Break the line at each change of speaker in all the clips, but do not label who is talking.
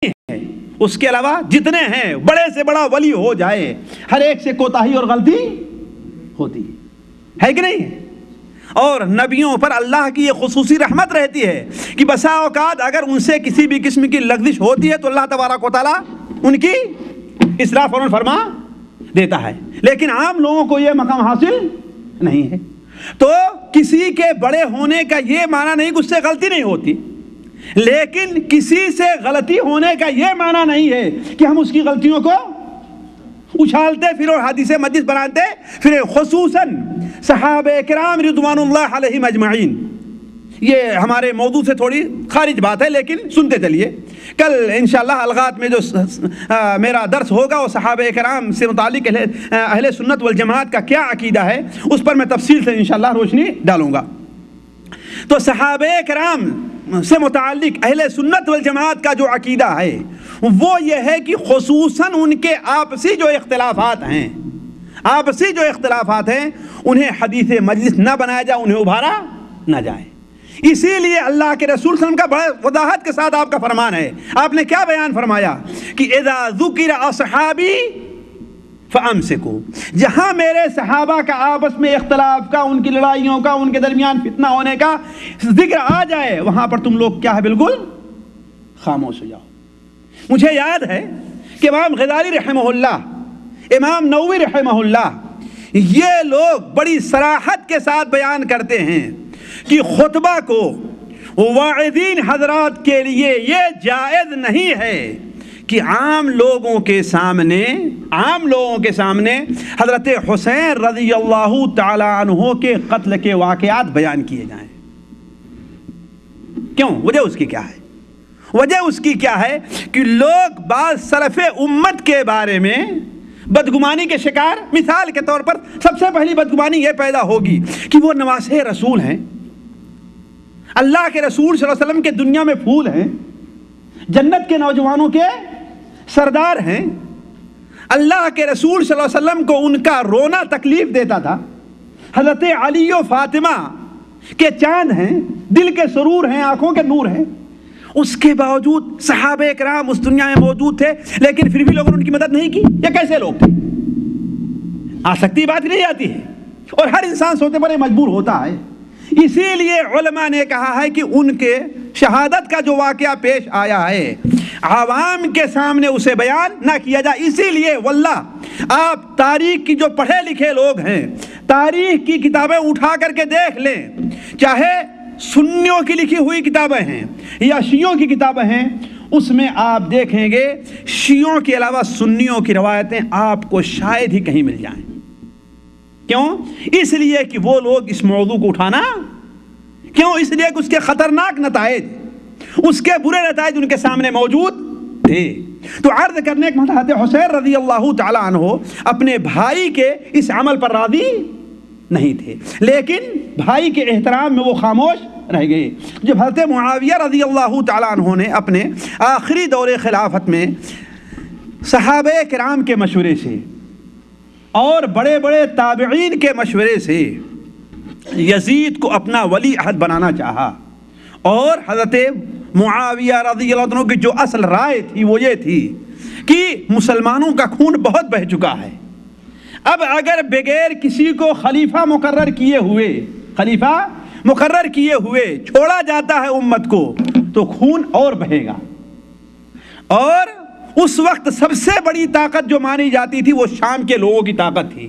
ہے، اس کے علاوہ جتنے ہیں بڑے سے بڑا ولی ہو جائے ہر ایک سے کوتاہی اور غلطی ہوتی ہے کہ نہیں؟ اور نبیوں پر اللہ کی یہ خصوصی رحمت رہتی ہے کہ بسا اوقات اگر ان سے کسی بھی قسم کی لغزش ہوتی ہے تو اللہ تبارک و تعالیٰ ان کی اصلاح فوراً فرما دیتا ہے، لیکن عام لوگوں کو یہ مقام حاصل نہیں ہے۔ تو کسی کے بڑے ہونے کا یہ معنی نہیں کہ اس سے غلطی نہیں ہوتی، لیکن کسی سے غلطی ہونے کا یہ معنی نہیں ہے کہ ہم اس کی غلطیوں کو اچھالتے پھر اور حدیث مجلس بناتے پھر، خصوصاً صحابہ کرام رضوان اللہ علیہم اجمعین۔ یہ ہمارے موضوع سے تھوڑی خارج بات ہے لیکن سنتے چلیے، کل انشاءاللہ الغات میں جو میرا درس ہوگا وہ صحابہ کرام سے متعلق اہل سنت والجماعت کا کیا عقیدہ ہے اس پر میں تفصیل سے انشاءاللہ روشنی ڈالوں گا۔ تو صحابہ کرام سے متعلق اہل سنت والجماعت کا جو عقیدہ ہے وہ یہ ہے کہ خصوصاً ان کے آپسی جو اختلافات ہیں انہیں حدیث مجلس نہ بنایا جائے، انہیں ابھارا نہ جائے۔ اسی لیے اللہ کے رسول صلی اللہ علیہ وسلم کا بڑے وضاحت کے ساتھ آپ کا فرمان ہے، آپ نے کیا بیان فرمایا کہ اذا ذکر اصحابی فامسکوا، جہاں میرے صحابہ کا آپس میں اختلاف کا، ان کی لڑائیوں کا، ان کے درمیان فتنہ ہونے کا ذکر آ جائے وہاں پر تم لوگ کیا ہے بالکل خاموش ہو جاؤ۔ مجھے یاد ہے کہ امام غزالی رحمہ اللہ، امام نووی رحمہ اللہ، یہ لوگ بڑی صراحت کے ساتھ بیان کرتے ہیں کہ خطبہ کو واعظین حضرات کے لیے یہ جائز نہیں ہے کہ عام لوگوں کے سامنے حضرت حسین رضی اللہ تعالی عنہ کے قتل کے واقعات بیان کیے جائیں۔ کیوں؟ وجہ اس کی کیا ہے کہ لوگ بعض سلف امت کے بارے میں بدگمانی کے شکار، مثال کے طور پر سب سے پہلی بدگمانی یہ پیدا ہوگی کہ وہ نواسے رسول ہیں، اللہ کے رسول صلی اللہ علیہ وسلم کے دنیا میں پھول ہیں، جنت کے نوجوانوں کے سردار ہیں، اللہ کے رسول صلی اللہ علیہ وسلم کو ان کا رونا تکلیف دیتا تھا، حضرت علی و فاطمہ کے چاند ہیں، دل کے سرور ہیں، آنکھوں کے نور ہیں، اس کے باوجود صحابہ کرام اس دنیا میں موجود تھے لیکن پھر بھی لوگوں نے ان کی مدد نہیں کی۔ یہ کیسے لوگ تھے؟ آ سکتی بات نہیں آتی ہے اور ہر انسان سوچنے پر مجبور ہوتا ہے۔ اسی لیے علماء نے کہا ہے کہ ان کے شہادت کا جو واقعہ پیش آیا ہے عوام کے سامنے اسے بیان نہ کیا جائے۔ اسی لیے واللہ آپ تاریخ کی جو پڑھے لکھے لوگ ہیں، تاریخ کی کتابیں اٹھا کر کے دیکھ لیں، چاہے سنیوں کی لکھی ہوئی کتابیں ہیں یا شیعوں کی کتابیں ہیں، اس میں آپ دیکھیں گے شیعوں کے علاوہ سنیوں کی روایتیں آپ کو شاید ہی کہیں مل جائیں۔ کیوں؟ اس لیے کہ وہ لوگ اس موضوع کو اٹھانا، کیوں؟ اس لیے کہ اس کے خطرناک نتائج، اس کے برے نتائج ان کے سامنے موجود تھے۔ تو عرض کرنے کے حضرت حسین رضی اللہ تعالی عنہ اپنے بھائی کے اس عمل پر راضی نہیں تھے، لیکن بھائی کے احترام میں وہ خاموش رہ گئے۔ جب حضرت معاویہ رضی اللہ تعالی عنہ نے اپنے آخری دور خلافت میں صحابہ کرام کے مشورے سے اور بڑے بڑے تابعین کے مشورے سے یزید کو اپنا ولی عہد بنانا چاہا، اور حضرت معاویہ رضی اللہ عنہ کی جو اصل رائے تھی وہ یہ تھی کہ مسلمانوں کا خون بہت بہہ چکا ہے، اب اگر بغیر کسی کو خلیفہ مقرر کیے ہوئے چھوڑا جاتا ہے امت کو تو خون اور بہے گا۔ اور اس وقت سب سے بڑی طاقت جو مانی جاتی تھی وہ شام کے لوگوں کی طاقت تھی۔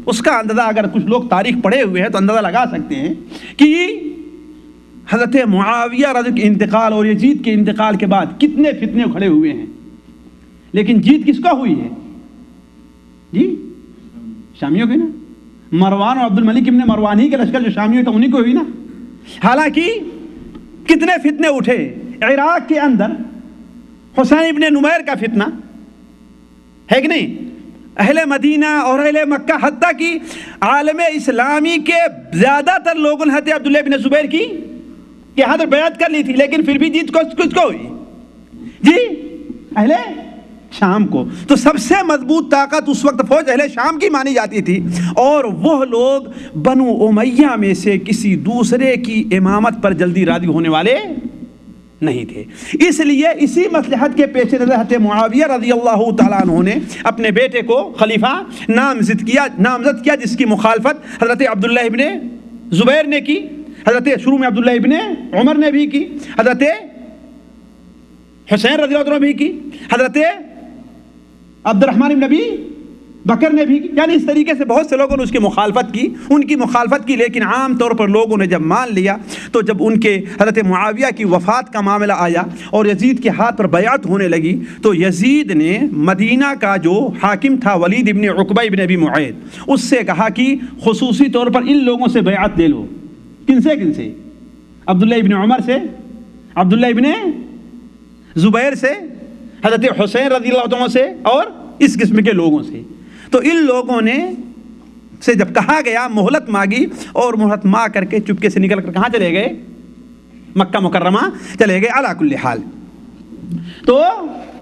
اس کا اندازہ اگر کچھ لوگ تاریخ پڑھے ہوئے ہیں تو اندازہ لگا سکتے ہیں کہ حضرت معاویہ رضی کے انتقال اور یزید کے انتقال کے بعد کتنے فتنے کھڑے ہوئے ہیں، لیکن جیت کس کا ہوئی ہے؟ جی شامیوں کی نا، مروان اور عبد الملک ابن مروان ہی کے لشکر جو شامیوں تھا انہی کو ہوئی نا۔ حالانکہ کتنے فتنے اٹھے عراق کے اندر، حسین ابن نمیر کا فتنہ ہے کہ نہیں، اہل مدینہ اور اہل مکہ، حتیٰ کہ عالم اسلامی کے زیادہ تر لوگوں نے حضرت عبداللہ بن زبیر کی یہاں پر بیعت کر لی تھی، لیکن پھر بھی جیت کس کو ہوئی؟ جی اہل شام کو۔ تو سب سے مضبوط طاقت اس وقت فوج اہل شام کی مانی جاتی تھی، اور وہ لوگ بنو امیہ میں سے کسی دوسرے کی امامت پر جلدی راضی ہونے والے نہیں تھے۔ اس لیے اسی مصلحت کے پیش نظر حضرت معاویہ رضی اللہ تعالیٰ عنہ نے اپنے بیٹے کو خلیفہ نامزد کیا، جس کی مخالفت حضرت عبداللہ ابن زبیر نے کی، حضرت شروع میں عبداللہ ابن عمر نے بھی کی، حضرت حسین رضی اللہ عنہ بھی کی، حضرت عبد الرحمن بن نبی بکر نے بھی کی، یعنی اس طریقے سے بہت سے لوگوں نے اس کی مخالفت کی، ان کی مخالفت کی، لیکن عام طور پر لوگوں نے جب مان لیا تو جب ان کے حضرت معاویہ کی وفات کا معاملہ آیا اور یزید کے ہاتھ پر بیعت ہونے لگی تو یزید نے مدینہ کا جو حاکم تھا ولید ابن عقبہ ابن ابی معیط، اس سے کہا کہ خصوصی طور پر ان لوگوں سے بیعت لے لو۔ کن سے؟ عبداللہ ابن عمر سے، عبداللہ ابن زبیر سے، حضرت حسین رضی اللہ عنہ سے، اور اس قسم کے لوگوں سے۔ تو ان لوگوں نے سے جب کہا گیا مہلت مانگی، اور مہلت مانگ کر کے چپکے سے نکل کر کہاں چلے گئے؟ مکہ مکرمہ چلے گئے۔ علی کل حال تو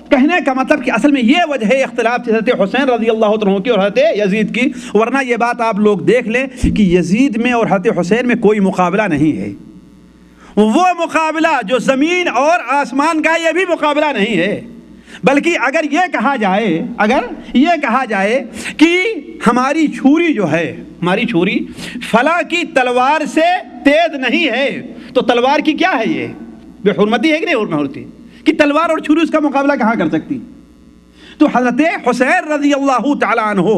کہنے کا مطلب کہ اصل میں یہ وجہ ہے اختلاف حضرت حسین رضی اللہ عنہ کی اور حضرت یزید کی، ورنہ یہ بات آپ لوگ دیکھ لیں کہ یزید میں اور حضرت حسین میں کوئی مقابلہ نہیں ہے۔ وہ مقابلہ جو زمین اور آسمان کا، یہ بھی مقابلہ نہیں ہے، بلکہ اگر یہ کہا جائے کہ ہماری چھری جو ہے، ہماری چھری فلاں کی تلوار سے تیز نہیں ہے، تو تلوار کی کیا ہے؟ یہ بے حرمتی ہے کہ نہیں حرمتی؟ کہ تلوار اور چھری اس کا مقابلہ کہاں کر سکتی؟ تو حضرت حسین رضی اللہ تعالیٰ عنہ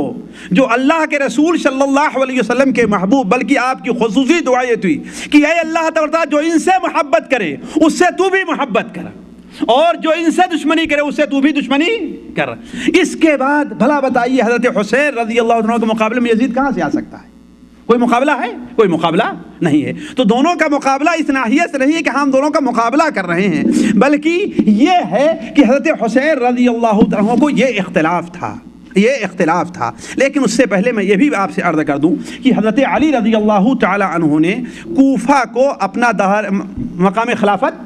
جو اللہ کے رسول صلی اللہ علیہ وسلم کے محبوب، بلکہ آپ کی خصوصی دعا یہ تھی کہ اے اللہ تعالیٰ جو ان سے محبت کرے اس سے تو بھی محبت کر، اور جو ان سے دشمنی کرے اس سے تو بھی دشمنی کر۔ اس کے بعد بھلا بتائیے حضرت حسین رضی اللہ عنہ کے مقابلے میں یزید کہاں سے آ سکتا ہے؟ کوئی مقابلہ ہے؟ کوئی مقابلہ نہیں ہے۔ تو دونوں کا مقابلہ اس ناحیے سے نہیں ہے کہ ہم دونوں کا مقابلہ کر رہے ہیں، بلکہ یہ ہے کہ حضرت حسین رضی اللہ عنہ کو یہ اختلاف تھا۔ لیکن اس سے پہلے میں یہ بھی آپ سے عرض کر دوں کہ حضرت علی رضی اللہ تعالی عنہ نے کوفہ کو اپنا مقام خلافت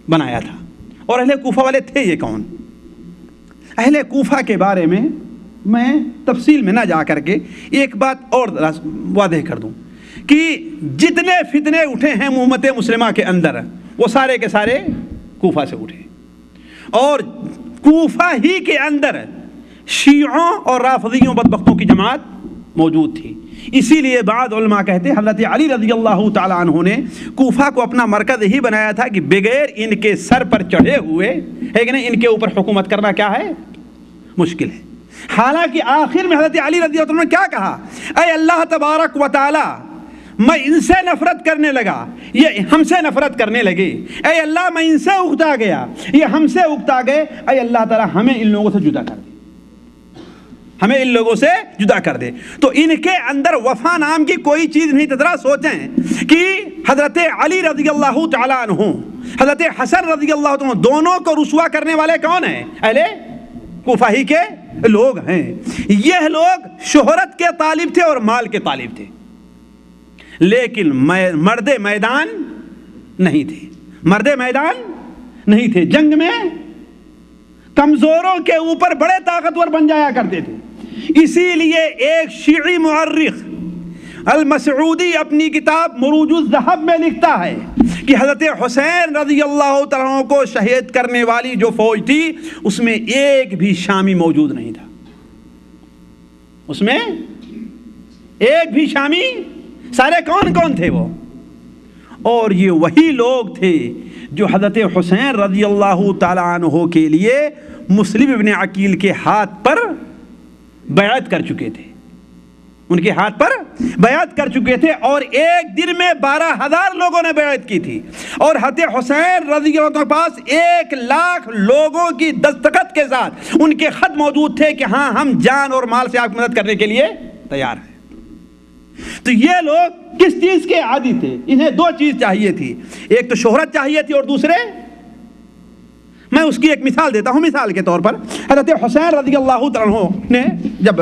بنایا تھا، اور اہل کوفہ والے تھے یہ کون؟ اہل کوفہ کے بارے میں میں تفصیل میں نہ جا کر کے ایک بات اور واضح کر دوں کہ جتنے فتنے اٹھے ہیں امت مسلمہ کے اندر وہ سارے کے سارے کوفہ سے اٹھے، اور کوفہ ہی کے اندر شیعوں اور رافضیوں بدبختوں کی جماعت موجود تھی۔ اسی لیے بعض علماء کہتے ہیں حضرت علی رضی اللہ تعالیٰ عنہ نے کوفہ کو اپنا مرکز ہی بنایا تھا کہ بغیر ان کے سر پر چڑھے ہوئے ہے کہ نہیں ان کے اوپر حکومت کرنا کیا ہے؟ مشکل ہے۔ حالانکہ آخر میں حضرت علی رضی اللہ عنہ نے کیا کہا؟ اے اللہ تبارک و تعالی، میں ان سے نفرت کرنے لگا، یہ ہم سے نفرت کرنے لگے، اے اللہ میں ان سے اکتا گیا، یہ ہم سے اکتا گئے، اے اللہ تعالی ہمیں ان لوگوں سے جدا کر دے، ہمیں ان لوگوں سے جدا کر دے۔ تو ان کے اندر وفا نام کی کوئی چیز نہیں۔ ذرا سوچیں کہ حضرت علی رضی اللہ تعالیٰ عنہ، حضرت حسن رضی اللہ عنہ، دونوں کو رسوا کرنے والے کون ہیں؟ اہل کوفہ ہی کے لوگ ہیں۔ یہ لوگ شہرت کے طالب تھے اور مال کے طالب تھے، لیکن مرد میدان نہیں تھے، مرد میدان نہیں تھے۔ جنگ میں کمزوروں کے اوپر بڑے طاقتور بن جایا کرتے تھے۔ اسی لیے ایک شیعی مورخ المسعودی اپنی کتاب مروج الذہب میں لکھتا ہے کہ حضرت حسین رضی اللہ تعالیٰ کو شہید کرنے والی جو فوج تھی اس میں ایک بھی شامی موجود نہیں تھا، اس میں ایک بھی شامی، سارے کون تھے وہ؟ اور یہ وہی لوگ تھے جو حضرت حسین رضی اللہ تعالیٰ عنہ کے لیے مسلم ابن عقیل کے ہاتھ پر بیعت کر چکے تھے، ان کے ہاتھ پر بیعت کر چکے تھے، اور ایک دن میں 12,000 لوگوں نے بیعت کی تھی، اور حضرت حسین رضی اللہ عنہ کے پاس 1,00,000 لوگوں کی دستخط کے ساتھ ان کے خط موجود تھے کہ ہاں ہم جان اور مال سے آپ کی مدد کرنے کے لیے تیار ہیں۔ تو یہ لوگ کس چیز کے عادی تھے؟ انہیں دو چیز چاہیے تھی، ایک تو شہرت چاہیے تھی، اور دوسرے میں اس کی ایک مثال دیتا ہوں۔ مثال کے طور پر حضرت حسین رضی اللہ عنہ نے جب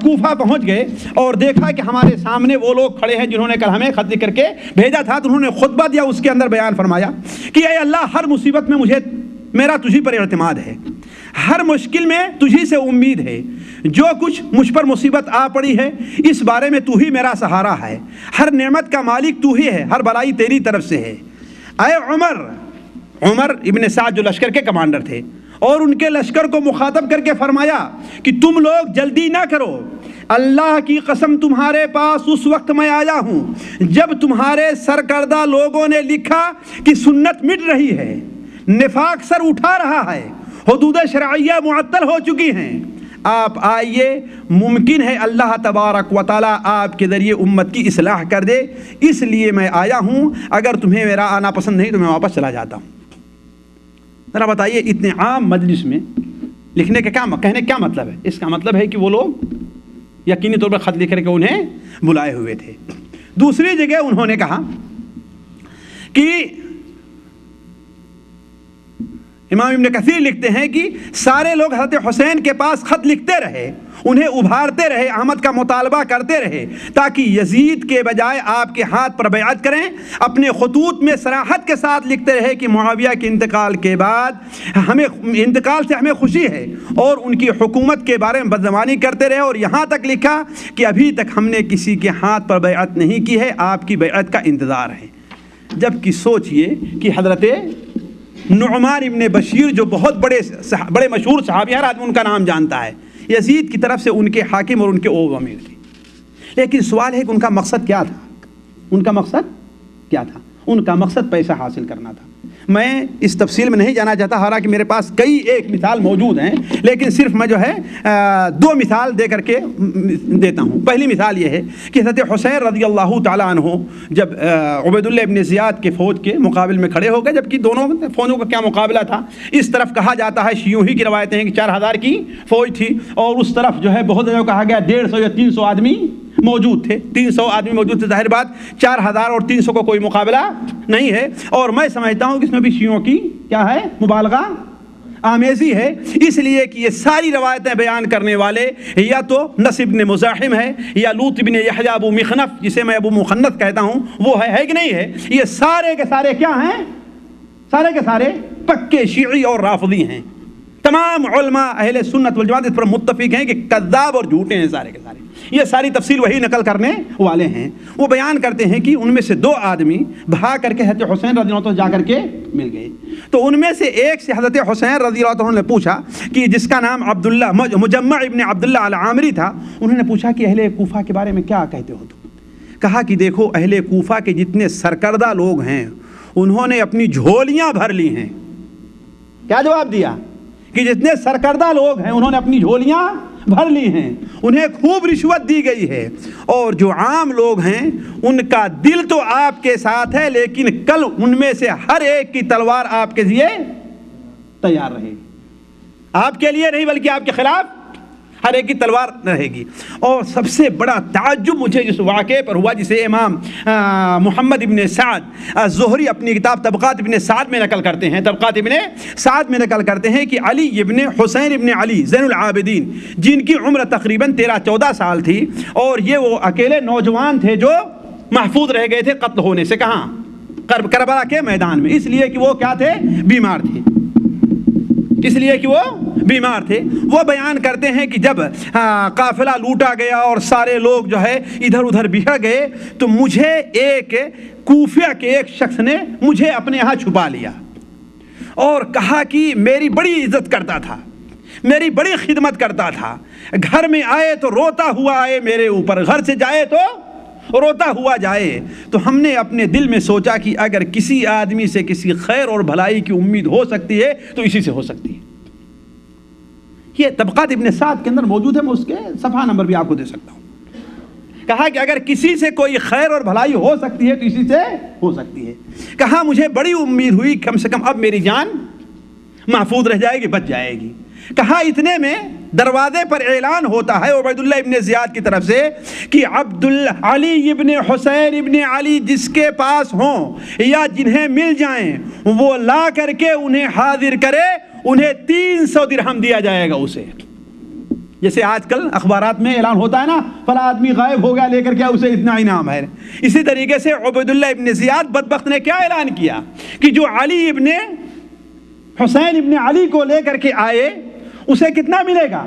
کوفہ پہنچ گئے اور دیکھا کہ ہمارے سامنے وہ لوگ کھڑے ہیں جنہوں نے کل ہمیں خط لکھ کر کے بھیجا تھا، تو انہوں نے خطبہ دیا، اس کے اندر بیان فرمایا کہ اے اللہ، ہر مصیبت میں مجھے میرا تجھی پر اعتماد ہے، ہر مشکل میں تجھی سے امید ہے، جو کچھ مجھ پر مصیبت آ پڑی ہے اس بارے میں تو ہی میرا سہارا ہے، ہر نعمت کا مالک تو ہی ہے، ہر بلائی تیری طرف سے ہے، اے عمر ابن سعد جو لشکر کے کمانڈر تھے، اور ان کے لشکر کو مخاطب کر کے فرمایا کہ تم لوگ جلدی نہ کرو، اللہ کی قسم تمہارے پاس اس وقت میں آیا ہوں جب تمہارے سرکردہ لوگوں نے لکھا کہ سنت مٹ رہی ہے، نفاق سر اٹھا رہا ہے، حدود شرعیہ معطل ہو چکی ہیں، آپ آئیے، ممکن ہے اللہ تبارک و تعالیٰ آپ کے ذریعے امت کی اصلاح کر دے، اس لیے میں آیا ہوں، اگر تمہیں میرا آنا پسند نہیں تو میں واپس چلا جاتا ہوں۔ ذرا بتائیے اتنے عام مجلس میں لکھنے کا کہنے کیا مطلب ہے؟ اس کا مطلب ہے کہ وہ لوگ یقینی طور پر خط لکھ کر کے انہیں بلائے ہوئے تھے۔ دوسری جگہ انہوں نے کہا کہ امام ابن کثیر لکھتے ہیں کہ سارے لوگ حضرت حسین کے پاس خط لکھتے رہے، انہیں ابھارتے رہے، آمد کا مطالبہ کرتے رہے تاکہ یزید کے بجائے آپ کے ہاتھ پر بیعت کریں۔ اپنے خطوط میں صراحت کے ساتھ لکھتے رہے کہ معاویہ کے انتقال کے بعد انتقال سے ہمیں خوشی ہے، اور ان کی حکومت کے بارے میں بدزبانی کرتے رہے، اور یہاں تک لکھا کہ ابھی تک ہم نے کسی کے ہاتھ پر بیعت نہیں کی ہے، آپ کی بیعت کا انتظار ہے۔ جبکہ سوچئے کہ حضرت نعمان ابن بشیر جو بہت بڑے مشہور صحابی، ہر آدمی ان کا نام جانتا ہے، یزید کی طرف سے ان کے حاکم اور ان کے امیر تھے، لیکن سوال ہے کہ ان کا مقصد کیا تھا؟ ان کا مقصد کیا تھا؟ ان کا مقصد پیسہ حاصل کرنا تھا۔ میں اس تفصیل میں نہیں جانا چاہتا، حالانکہ میرے پاس کئی ایک مثال موجود ہیں، لیکن صرف میں جو ہے دو مثال دے کر کے دیتا ہوں۔ پہلی مثال یہ ہے کہ حضرت حسین رضی اللہ تعالیٰ عنہ جب عبیداللہ ابن زیاد کے فوج کے مقابل میں کھڑے ہو گئے، جبکہ دونوں فوجوں کا کیا مقابلہ تھا، اس طرف کہا جاتا ہے، شیعوں ہی کی روایتیں ہیں کہ 4000 کی فوج تھی، اور اس طرف جو ہے بہت جگہ کہا گیا 150 یا 300 آدمی موجود تھے، 300 آدمی موجود تھے۔ ظاہر بات 4000 اور 300 کو کوئی مقابلہ نہیں ہے، اور میں سمجھتا ہوں کہ اس میں بھی شیعوں کی کیا ہے، مبالغہ آمیزی ہے، اس لیے کہ یہ ساری روایتیں بیان کرنے والے یا تو نصر بن مزاحم ہے، یا لوط بن یحییٰ ابو مخنف جسے میں ابو مخنف کہتا ہوں وہ ہے کہ نہیں ہے، یہ سارے کے سارے کیا ہیں؟ سارے کے سارے پکے شیعی اور رافضی ہیں۔ تمام علماء اہل سنت والجماعت اس پر متفق ہیں کہ کذاب اور جھوٹے ہیں سارے کے سارے۔ یہ ساری تفصیل وہی نقل کرنے والے ہیں۔ وہ بیان کرتے ہیں کہ ان میں سے 2 آدمی بھاگ کر کے حضرت حسین رضی اللہ عنہ جا کر کے مل گئے، تو ان میں سے ایک سے حضرت حسین رضی اللہ عنہ نے پوچھا کہ جس کا نام عبداللہ مجمع ابن عبداللہ العامری تھا، انہوں نے پوچھا کہ اہل کوفہ کے بارے میں کیا کہتے ہو تم؟ کہا کہ دیکھو اہل کوفہ کے جتنے سرکردہ لوگ ہیں انہوں نے اپنی جھولیاں بھر لی ہیں۔ کیا جواب دیا؟ کہ جتنے سرکردہ لوگ ہیں انہوں نے اپنی جھولیاں بھر لی ہیں، انہیں خوب رشوت دی گئی ہے، اور جو عام لوگ ہیں ان کا دل تو آپ کے ساتھ ہے، لیکن کل ان میں سے ہر ایک کی تلوار آپ کے لیے تیار رہے گی، آپ کے لیے نہیں بلکہ آپ کے خلاف ہر ایک کی تلوار رہے گی۔ اور سب سے بڑا تعجب مجھے جس واقعے پر ہوا، جسے امام محمد ابن سعد الزہری اپنی کتاب طبقات ابن سعد میں نقل کرتے ہیں، طبقات ابن سعد میں نقل کرتے ہیں کہ علی ابن حسین ابن علی زین العابدین، جن کی عمر تقریباً 13-14 سال تھی، اور یہ وہ اکیلے نوجوان تھے جو محفوظ رہ گئے تھے قتل ہونے سے، کہاں؟ کربلا کے میدان میں، اس لیے کہ وہ کیا تھے؟ بیمار تھے، اس لیے کہ وہ بیمار تھے۔ وہ بیان کرتے ہیں کہ جب قافلہ لوٹا گیا اور سارے لوگ جو ہے ادھر ادھر بکھر گئے، تو مجھے ایک کوفہ کے ایک شخص نے مجھے اپنے یہاں چھپا لیا اور کہا کہ میری بڑی عزت کرتا تھا، میری بڑی خدمت کرتا تھا، گھر میں آئے تو روتا ہوا آئے میرے اوپر، گھر سے جائے تو روتا ہوا جائے۔ تو ہم نے اپنے دل میں سوچا کہ اگر کسی آدمی سے کسی خیر اور بھلائی کی امید ہو سکتی ہے تو اسی سے ہو سکتی ہے۔ یہ طبقات ابن سعد کے اندر موجود ہے، میں اس کے صفحہ نمبر بھی آپ کو دے سکتا ہوں۔ کہا کہ اگر کسی سے کوئی خیر اور بھلائی ہو سکتی ہے تو اسی سے ہو سکتی ہے۔ کہا مجھے بڑی امید ہوئی کم سے کم اب میری جان محفوظ رہ جائے گی، بچ جائے گی۔ کہا اتنے میں دروازے پر اعلان ہوتا ہے عبیداللہ ابن زیاد کی طرف سے کہ علی ابن حسین ابن علی جس کے پاس ہوں یا جنہیں مل جائیں وہ لا کر کے انہیں حاضر کرے، انہیں 300 درہم دیا جائے گا اسے۔ جیسے آج کل اخبارات میں اعلان ہوتا ہے نا، فلاں آدمی غائب ہو گیا، لے کر کے اسے اتنا انعام ہے۔ اسی طریقے سے عبیداللہ ابن زیاد بدبخت نے کیا اعلان کیا کہ جو علی ابن حسین ابن علی کو لے کر کے آئے اسے کتنا ملے گا؟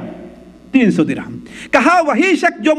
300 درہم۔ کہا وہی شخص جو